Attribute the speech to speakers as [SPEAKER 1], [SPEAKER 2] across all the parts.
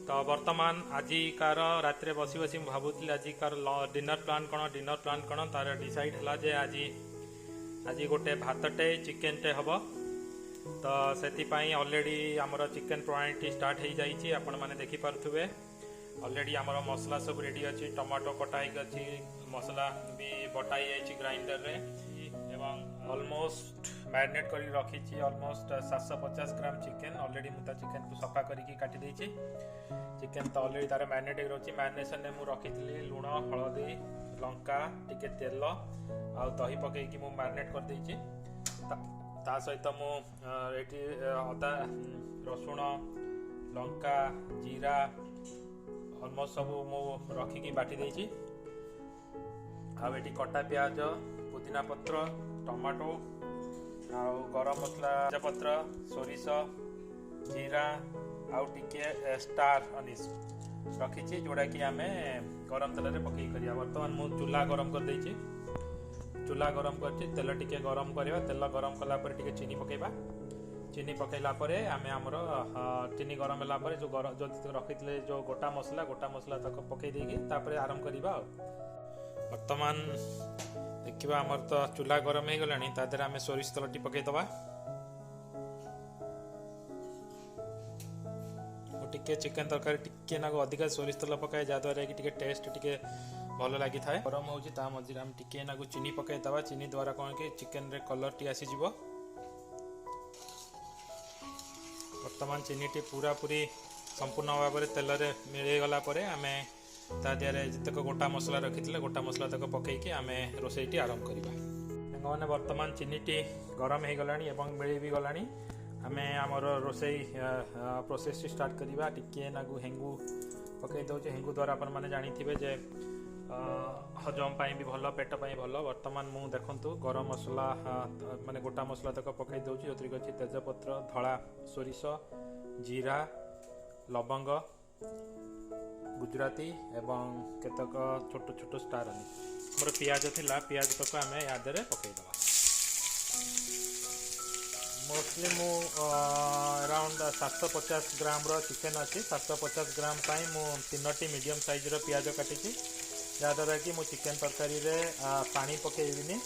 [SPEAKER 1] तो बर्तमान आजिकार रात बसी बसी भावुली आजिकार डिनर प्लान कौन तार डिसाइड है जे आज गोटे भातटे चिकेनटे हम तो से ऑलरेडी आमर चिकेन प्रणाली स्टार्ट हो जाइए आपण मैंने देखिपे ऑलरेडी आमर मसला सब रेडी अच्छी टमाटो कटा अच्छी मसला भी बटाई जाइए ग्राइंडर रे एवं ऑलमोस्ट मैरिनेट कर रखी ऑलमोस्ट 750 ग्राम चिकेन ऑलरेडी मुझे चिकेन को सफा करके काटी देछि चिकेन तो ऑलरेडी तार मैरिनेट रही मैरिनेशन में मुझे रखी लुण हलदी लंका टिके तेल आ दही पकईकि मु मैरिनेट कर देछि ता सहित मुझे अदा रसुण लंका जीरा ऑलमोस्ट सब मु रखिकी बाटी देछि आठी कटा प्याज पुदीना पत्र टमाटो आउ गरम मसला तेजपत्र सोरिष जीरा आउ टिके स्टार अनिस रखी जोड़ा कि आम गरम तेल में पकई करिया बर्तमान मु चूल्हा गरम कर देछि चूल्हा गरम कर तेल टिके गरम करवा तेल गरम कला पर टिके चीनी पकेबा चीनी पकेला परे आमे हमर चीनी गरम होला परे जो रखिथिले जो गोटा मसला तक पकई देगी तापर आरंभ करिबा वर्तमान देखिबा हमर तो चूल्हा गरम हो गलानी तादर आमे सोरिष तेलटी पकई दबा टिके चिकेन तरकारी टिके ना अधिक सोरिष तेल पकाए जहाँद्वारा कि टिके टेस्ट टिके भल लगी था गरम होची ता मझिरे हम टिके ना चीनी पकई दबा चीनी द्वारा कौन कि चिकेन रे कलर टी आसी जिवो वर्तमान चीनी टी पूरा पूरी संपूर्ण भाव में तेल रे मिल गला परे आमे ता दियारे जितक गोटा मसला रखी गोटा मसला तक पकईकि आम रोसईटी आरंभ करवा मैंने वर्तमान चीनीटी गरम हो गला मिल भी गला आम आमर रोसई प्रोसेस स्टार्ट करवा टिके नागु हेंगू पकई दौचे हेंगू द्वारा अपन मैंने जानी जे हजम पाई भी भल पेट पाई भल वर्तमान मु देखंतु गरम मसला माने गोटा मसला तक पकई दौची जोथि अछि तेजपत्र धला सोरिष जीरा लवंग गुजराती एवं केतक छोट छोट स्टार अनिस मोर पियाज थिला पियाज तक आम यादे पकईदे मोस्टली मु अराउंड 750 ग्राम रो चिकेन अच्छी 750 ग्राम पाई मु 3टी मीडियम साइज रो पियाज काटी जहाँद्वारा कि मु चिकेन तरकारी रे पानी पकईबिनी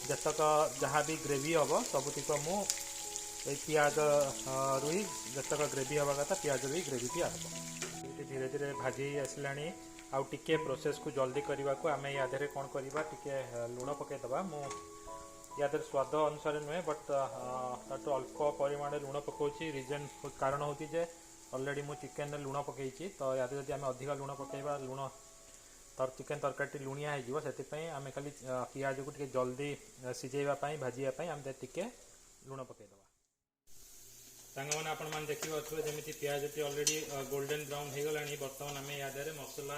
[SPEAKER 1] जतक जहाँ भी ग्रेवी हम सबुतिक मु पियाज रुई जतक ग्रेवी हवा कथा पियाज रुई ग्रेवी भी आसब धीरे धीरे भाजी आसलानी आउ टिके प्रोसेस को जल्दी करने को आम या कौन करवा टिके लुण पकईदबा मु या स्वाद अनुसार नुहे बट ताटू अल्प परिमाण लुण पकाउछि रीजन कारण होती जे ऑलरेडी मु चिकेन लुण पकईछि तो या जब आम अधिक लुण पकईबा लुण तर चिकेन तरकारी लुणिया हो आम खाली पियाज को टिके जल्दी सिझेवाई भाजीवाई आम टिके लुण पकईदबा मैंने आपण मैंने देखिए जमी पियाज टी ऑलरेडी गोल्डन ब्राउन हो गला बर्तमान आम यादे मसला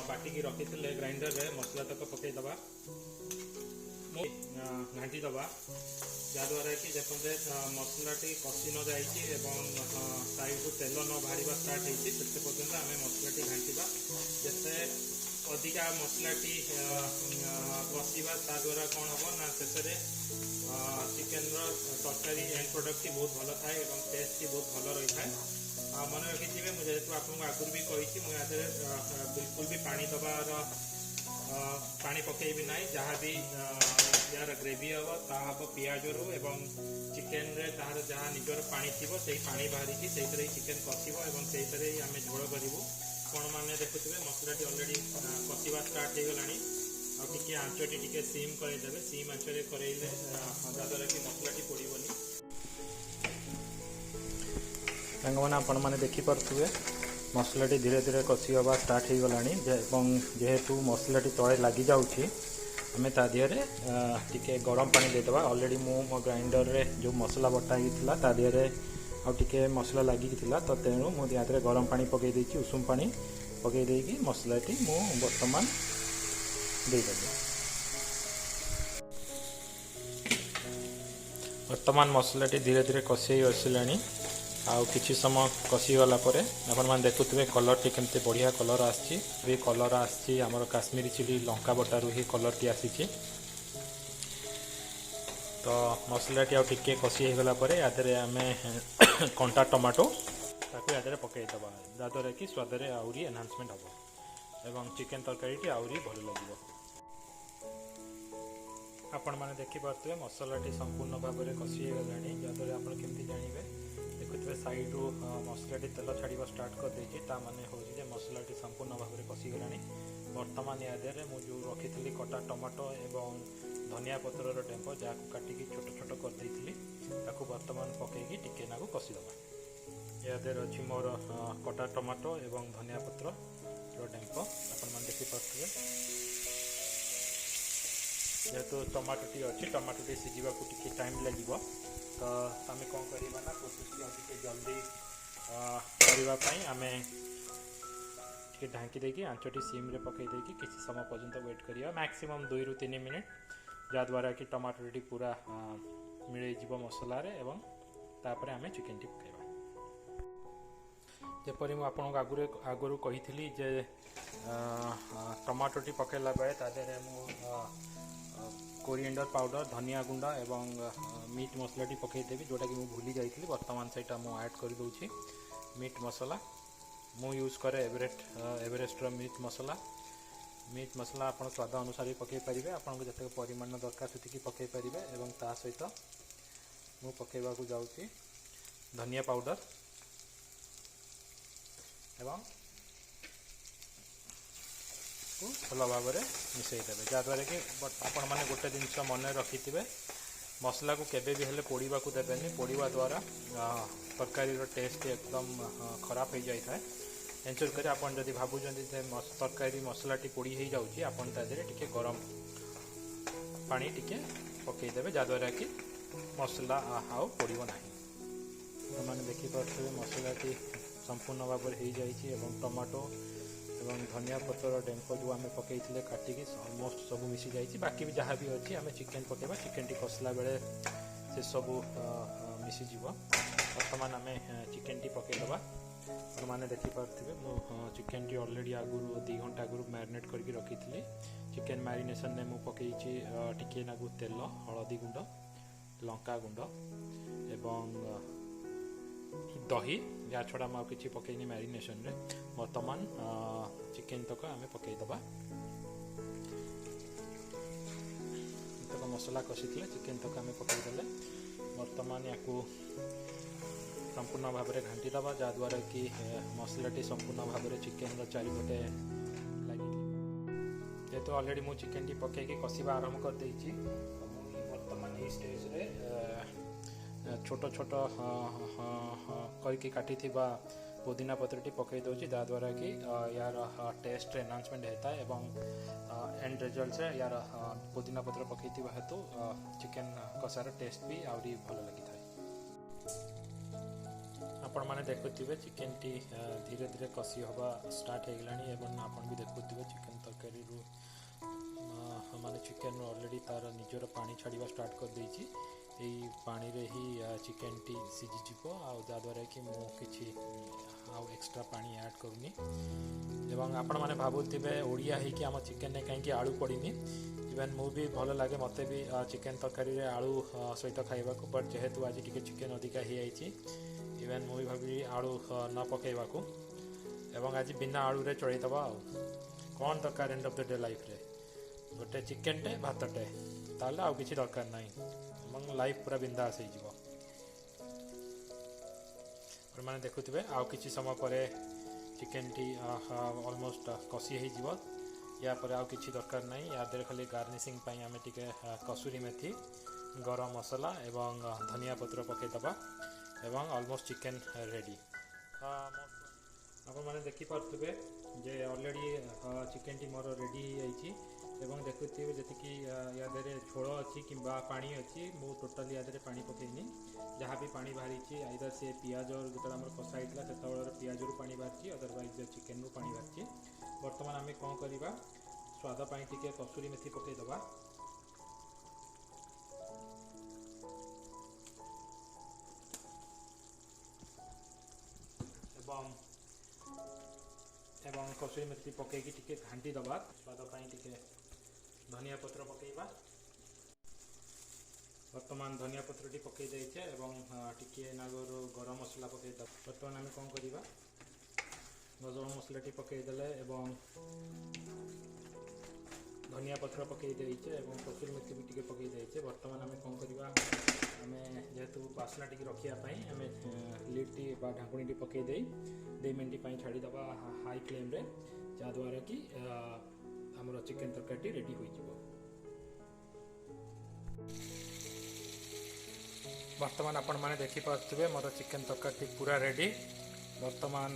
[SPEAKER 1] बाटिकी रखी ग्राइंडर रे मसला तक पकईदबा घाटी दबा जहाँद्वारा कि देखते मसला टी कषि न जाइए साइड को तेल न बाहर स्टार्ट होती से पर्यटन आम मसला टी घाटा जिते अधिका मसला टी कषा द्वारा कौन हम ना शेष चिकेन तरकारी एंड प्रोडक्ट बहुत भल थाए टेस्ट बहुत भल रही है मन रखी मुझे आपको आगुरी भी कही मुझे बिल्कुल भी पानी दबार पानी पकईबी ना जहाँ भी यार ग्रेवी हम ता हम पियाज रू एवं चिकेन रे तार जहाँ निजर पानी थी से पानी बाहरी से चिकेन कषिब से आम झोल करूँ कौन मैंने देखुए मसला ऑलरेडी कषा स्टार्ट हो गला टिके आंचटी टिके सीम करदेवे सीम आंचरे करेले जहाँद्वारा कि मसलाटी पड़ोनी मैंने आपण मैंने देखिपे मसलाटी धीरे धीरे कषि हवा स्टार्ट हो गला जेहेतु मसलाटी तले लगी जाऊँगी आम तादिहरे टिके गरम पानी देदेबा ऑलरेडी मो ग्राइंडर रे जो मसला बटाई था तादिहरे आउ टिके मसला लगी तो तेणु मुझे गरम पानी पकई देछि उषुम पानी पकई देकी मसलाटी मु वर्तमान वर्तमान मसलाटी धीरे धीरे कषि आसला आउ किछि समय कषि गला परे आपण मान देखुथिबे कलर टी केमते बढ़िया कलर आछि भी कलर आछि हमर काश्मीरी चिली लंका बटारू ही कलर टी आछि तो मसलाटी आउ टिके कषि हो गला परे यादरे आमे कंटा टमाटो ताकू यादरे पकईदबा जहाँद्वारा कि स्वाद आहरी एनहांसमेंट हम एवं चिकेन तरकारी आहरी भल लगे। आपण मैंने देखिपे मसलाटी संपूर्ण भाव में कषि गला जहाँद्वारा आप केमती जानवे देखुए सैड्रु मसलाटी तेल छाड़ा स्टार्ट कर देती माने हूँ मसलाटी संपूर्ण भाव में कषिगला। बर्तमान यादे मुझे रखी कटा टमाटो एवं धनिया पतर डेम्प जहाँ काटिकी छोट छोट करदेली बर्तमान पकईकी टिके नाकू कषिदबा। यादे अच्छी मोर कटा टमाटो एवं धनिया पतर डेम्प आप देखिपे जेहेतु टमाटोटी अच्छी टमाटोटी सीझा टी टाइम लगे तो आम कौन करवा ना प्रोसेस टी जल्दी करने आम ढांकी देकी आंचटी सीम रे पकई देकी किसी समय पर्यंत वेट करिया मैक्सिमम 2 ରୁ 3 मिनिट जहाँद्वारा कि टमाटोटी पूरा मिल मसलार एवं तापर आम चिकेन टी पकईवा। जपरी मुझे आगुरी कही जे टमाटोटी पकईला बेले तादेह कोरिएंडर पाउडर धनिया गुंड एवं मीट मसलाटी पकईदेवी जोटा कि मुझे भूली जाइए बर्तमान से ऐड कर दूची मीट मसला मु यूज करे एवरेस्ट मीट मसला आप स्वाद अनुसार ही पकई पारे आपको जिते परिमाण दरकार से पकई पारे एवं ता सहित मु पकईवा जाऊँगी धनिया पाउडर एवं भल भाव में मिसईदेवे जहाँद्वारा कि आपण मैंने गोटे जिनस मन रखिथे मसला को केबे भी हेले पोड़ा को देवेनि पोड़ा द्वारा तरकारी टेस्ट एकदम खराब हो जाए था। एंश्योर करें आप जब भावुं तरकारी मसलाटी पोड़ी हो जाऊँगी आपन टे गरम पानी टिके पकईदेवे जहाँद्वारा कि मसला आउ पोड़ो ना। मैंने देखिपे मसलाटी संपूर्ण भाव में हो जाए टमाटो एवं धनिया पतर डेम्प जो आम पकई काटिकी अलमोस्ट सब मिसी जाइए बाकी भी जहाँ भी अच्छी आम चिकेन पकईवा चिकेन टी कषला बेले से सब मिसीज। बर्तमान आम चिकेन टी पकईदबा मैंने देखिपे चिकेन टी ऑलरेडी आगुरी 2 घंटा आगुरी मैरिनेट करके रखी थी। चिकेन मैरिनेशन में मुझे पकई टिके नाकू तेल हलदी गुंड लंका गुंड एवं दही या छड़ा मुझे किसी पकईनी मैरिनेशन रे बर्तमान चिकेन तक आम पकईदबा। तक मसला कषि चिकेन तक आम पकईदे बर्तमान या संपूर्ण भाव में घाटी दबा जहाँद्वारा कि मसलाटी संपूर्ण भाव में चिकेन चारिपटे लगी जेहेतु ऑलरेडी मु चिकेन टी पकईकी कषिबा आरंभ कर देइछि। बर्तमान ये स्टेज रे छोट छोट करके काटी पुदीना पत्रटी पकई दूसरी जहाँद्वारा कि यार टेस्ट एनहांसमेंट होता है एवं एंड रिजल्ट से यार पुदीना पत्र पकई हेतु चिकेन कषार टेस्ट भी आहरी भल लगी था। आपण मैंने देखुवे चिकेन टी धीरे धीरे कषि हवा स्टार्ट हो गलानी एवं आपण भी देखुवे चिकेन तरकारी माने चिकेन ऑलरेडी तार निजर पानी छाड़ा स्टार्ट कर देइछि। यही पानी रे ही चिकेन टी सीझीज जहाँद्वारा कि मुझे एक्स्ट्रा पानी ऐड करूनी एवं आपण मैंने भावुवे ओडिया है कि आम चिकेन ने कहीं आलू पड़नी इवेन मु भी भल लगे मत भी चिकेन तरकारी रे आलू सहित खाइबा को बट जेहेतु आज टिके चिकेन अधिका हो जाइए इवेन मु भी भावी आलू न पकईवा एवं आज बिना आलू रे चलईदबा कौन दरकार end of the day life रे गोटे चिकेन टे भातटे ताले आउ किछि दरकार नहीं लाइफ पूरा बिंदास हो मैंने देखुवे आउ किछि समय पर चिकेन टी ऑलमोस्ट कषि हो या पर आउ किछि दरकार नहीं या देर खाली गार्निशिंग पाई आमे टिके कसूरी मेथी गरम मसला एवं धनिया पत्र पकईदबा एवं ऑलमोस्ट चिकेन रेडी। आप मैंने देखिपे जे already chicken T more ready हो एवं देखुवे जी या झोल अच्छी कि पानी अच्छी मु टोटाली या पानी पकईनी जहाँ भी पानी बाहरी आइदर से पियाज जो आम कषा होता से पियाज रू पानी बाहरी अदरवाइज चिकेन रू पानी बाहरी। बर्तमान आम कौन करवा स्वाद पाई टिके कसूरी मेथी पकईदबा एवं कसूरी मेथी पकईकी टिके घांटी दबा स्वाद पाई टिके धनिया पत्र पकईबा बर्तमान धनिया पत्रटी पकई देचे एवं टिके नागरू गरम मसला पकई दब। बर्तमान आम कौन करवा गरम मसलाटी पकई देले एवं धनिया पत्र पकई देचे एवं कसूरी मेथी भी टिके पकई देचे। बर्तमान आम कौन करवा आम जेहेतु बास्ना टी रखापी आम लिड्टी ढाकुणी पकई दे मिनट छाड़ीदे हाई फ्लेम रे जहाद्वारा कि आमर चिकेन तरकारी रेडी हो। वर्तमान आपण मैंने देखिपे मोर चिकेन तरकारी पूरा रेडी। वर्तमान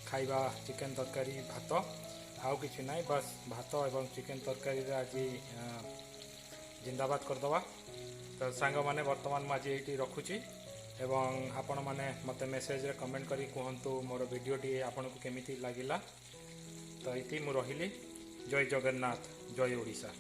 [SPEAKER 1] खाइबा चिकेन तरकारी भात आउ कि ना बस भात एवं चिकेन तरकारी आज जिंदाबाद करदे। तो सांग मैंने वर्तमान मुझे ये रखुची एवं आपण मैंने मत मेसेज रे कमेंट करी कहतु मोर वीडियोटी आपन को केमिति लागिला। तो ये मु रहिली। जय जगन्नाथ, जय ओडिशा।